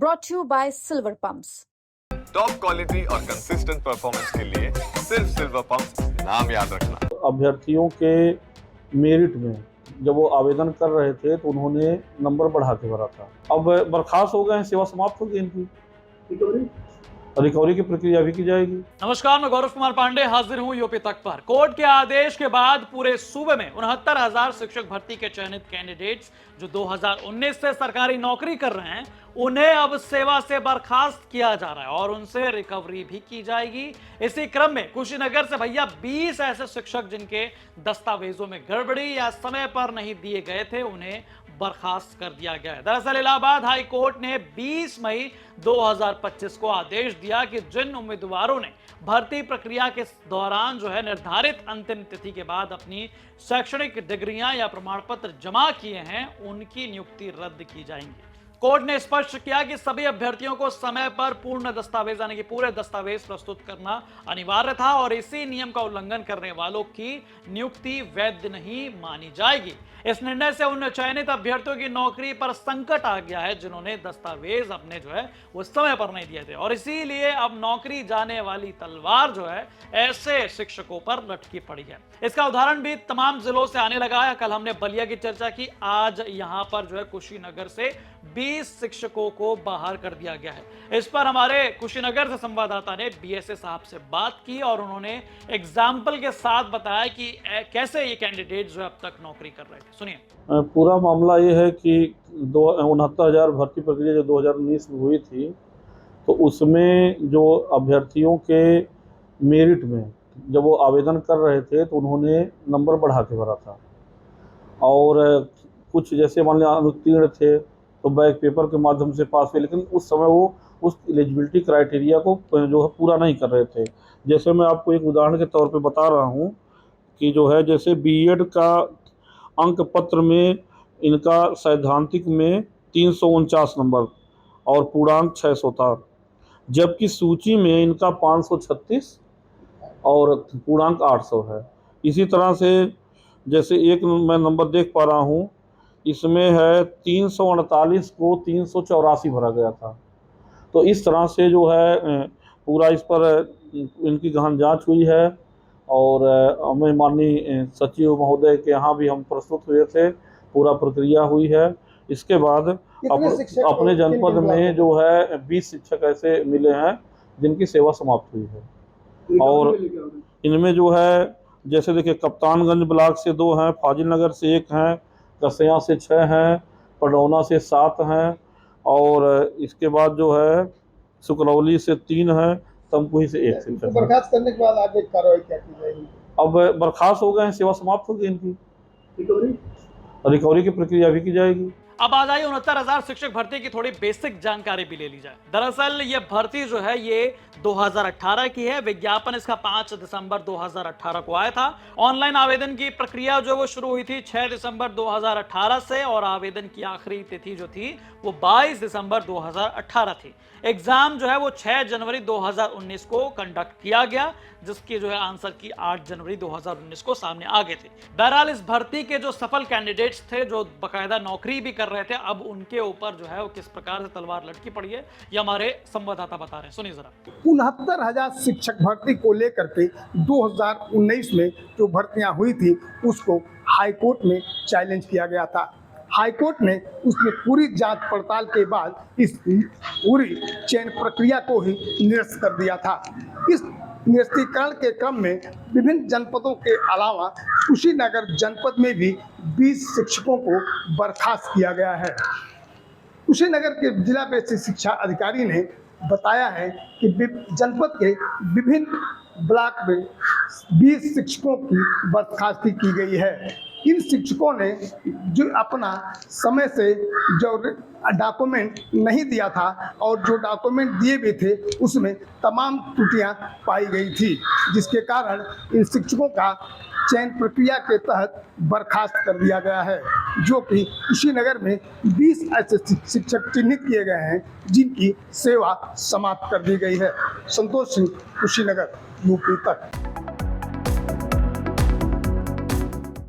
brought to you by Silver Pumps. Top quality और consistent performance के लिए सिर्फ सिल्वर पंप नाम याद रखना। अभ्यर्थियों के मेरिट में जब वो आवेदन कर रहे थे तो उन्होंने नंबर बढ़ा के भरा था। अब बर्खास्त हो गए हैं, सेवा समाप्त हो गई इनकी, रिकवरी की प्रक्रिया भी की जाएगी। नमस्कार, मैं गौरव कुमार पांडे हाजिर हूं यूपी तक पर। कोर्ट के आदेश के बाद पूरे सूबे में 69,000 शिक्षक भर्ती के चयनित कैंडिडेट्स जो 2019 से सरकारी नौकरी कर रहे हैं उन्हें अब सेवा से बर्खास्त किया जा रहा है और उनसे रिकवरी भी की जाएगी। इसी क्रम में कुशीनगर से भैया 20 ऐसे शिक्षक जिनके दस्तावेजों में गड़बड़ी या समय पर नहीं दिए गए थे उन्हें बर्खास्त कर दिया गया है। दरअसल इलाहाबाद हाई कोर्ट ने 20 मई 2025 को आदेश दिया कि जिन उम्मीदवारों ने भर्ती प्रक्रिया के दौरान निर्धारित अंतिम तिथि के बाद अपनी शैक्षणिक डिग्रियां या प्रमाण पत्र जमा किए हैं उनकी नियुक्ति रद्द की जाएंगी। कोर्ट ने स्पष्ट किया कि सभी अभ्यर्थियों को समय पर पूर्ण दस्तावेज यानी कि पूरे दस्तावेज प्रस्तुत करना अनिवार्य था और इसी नियम का उल्लंघन करने वालों की नियुक्ति वैध नहीं मानी जाएगी। इस निर्णय से उन चयनित अभ्यर्थियों की नौकरी पर संकट आ गया है जिन्होंने दस्तावेज अपने वो समय पर नहीं दिए थे और इसीलिए अब नौकरी जाने वाली तलवार ऐसे शिक्षकों पर लटकी पड़ी है। इसका उदाहरण भी तमाम जिलों से आने लगा है। कल हमने बलिया की चर्चा की, आज यहाँ पर कुशीनगर से 20 शिक्षकों को बाहर कर दिया गया है। इस पर हमारे कुशीनगर से संवाददाता ने बीएसए साहब से बात की और उन्होंने एग्जाम्पल के साथ बताया कि कैसे ये कैंडिडेट अब तक नौकरी कर रहे थे। सुनिए। पूरा मामला ये है कि 69,000 भर्ती प्रक्रिया जो 2019 में हुई थी तो उसमें जो अभ्यर्थियों के मेरिट में जब वो आवेदन कर रहे थे तो उन्होंने नंबर बढ़ा के भरा था और कुछ जैसे मान लिया अनुत्तीर्ण थे तो बैक पेपर के माध्यम से पास हुए, लेकिन उस समय वो उस एलिजिबिलिटी क्राइटेरिया को पूरा नहीं कर रहे थे। जैसे मैं आपको एक उदाहरण के तौर पे बता रहा हूँ कि जैसे बीएड का अंक पत्र में इनका सैद्धांतिक में 349 नंबर और पूर्णांक 600 था, जबकि सूची में इनका 536 और पूर्णांक 800 है। इसी तरह से जैसे एक मैं नंबर देख पा रहा हूँ, इसमें है 348 को 384 भरा गया था। तो इस तरह से पूरा इस पर इनकी गहन जांच हुई है और हमें माननीय सचिव महोदय के यहाँ भी हम प्रस्तुत हुए थे, पूरा प्रक्रिया हुई है। इसके बाद अपने जनपद में 20 शिक्षक ऐसे मिले हैं जिनकी सेवा समाप्त हुई है और इनमें जैसे देखिए कप्तानगंज ब्लॉक से 2 हैं, फाजिल नगर से 1 हैं, कसया से 6 हैं, पडौना से 7 हैं और इसके बाद सुकरौली से 3 हैं, तमकुही से 1 शिक्षक। बर्खास्त करने के बाद आगे कार्रवाई क्या की जाएगी? अब बर्खास्त हो गए हैं, सेवा समाप्त हो गई इनकी, रिकवरी की प्रक्रिया भी की जाएगी। अब आ जाइए 69,000 शिक्षक भर्ती की थोड़ी बेसिक जानकारी भी ले ली जाए। दरअसल ये भर्ती ये 2018 की है। विज्ञापन इसका 5 दिसंबर 2018 को आया था। ऑनलाइन आवेदन की प्रक्रिया वो शुरू हुई थी 6 दिसंबर 2018 से और आवेदन की आखिरी तिथि थी वो 22 दिसंबर 2018 थी। एग्जाम वो 6 जनवरी 2019 को कंडक्ट किया गया, जिसकी आंसर की 8 जनवरी 2019 को सामने आ गए थे। बहरहाल इस भर्ती के जो सफल कैंडिडेट्स थे जो बकायदा नौकरी भी कर रहे थे, अब उनके ऊपर वो किस प्रकार से तलवार लटकी पड़ी है ये हमारे संवाददाता बता रहे हैं। सुनिए जरा। 69,000 शिक्षक भर्ती को लेकर के 2019 में जो भर्तियां हुई थी उसको हाईकोर्ट में चैलेंज किया गया था। हाईकोर्ट ने उसमें पूरी जांच पड़ताल के बाद इस पूरी चयन प्रक्रिया को ही निरस्त कर दिया था। इस निरस्तीकरण के क्रम में विभिन्न जनपदों के अलावा कुशीनगर जनपद में भी 20 शिक्षकों को बर्खास्त किया गया है। कुशीनगर के जिला बेसिक शिक्षा अधिकारी ने बताया है कि जनपद के विभिन्न ब्लॉक में 20 शिक्षकों की बर्खास्ती की गई है। इन शिक्षकों ने जो अपना समय से जो डॉक्यूमेंट नहीं दिया था और जो डॉक्यूमेंट दिए भी थे उसमें तमाम त्रुटियां पाई गई थी, जिसके कारण इन शिक्षकों का चयन प्रक्रिया के तहत बर्खास्त कर दिया गया है, जो कि कुशीनगर में 20 ऐसे शिक्षक चिन्हित किए गए हैं जिनकी सेवा समाप्त कर दी गई है। संतोष सिंह, कुशीनगर, यूपी तक।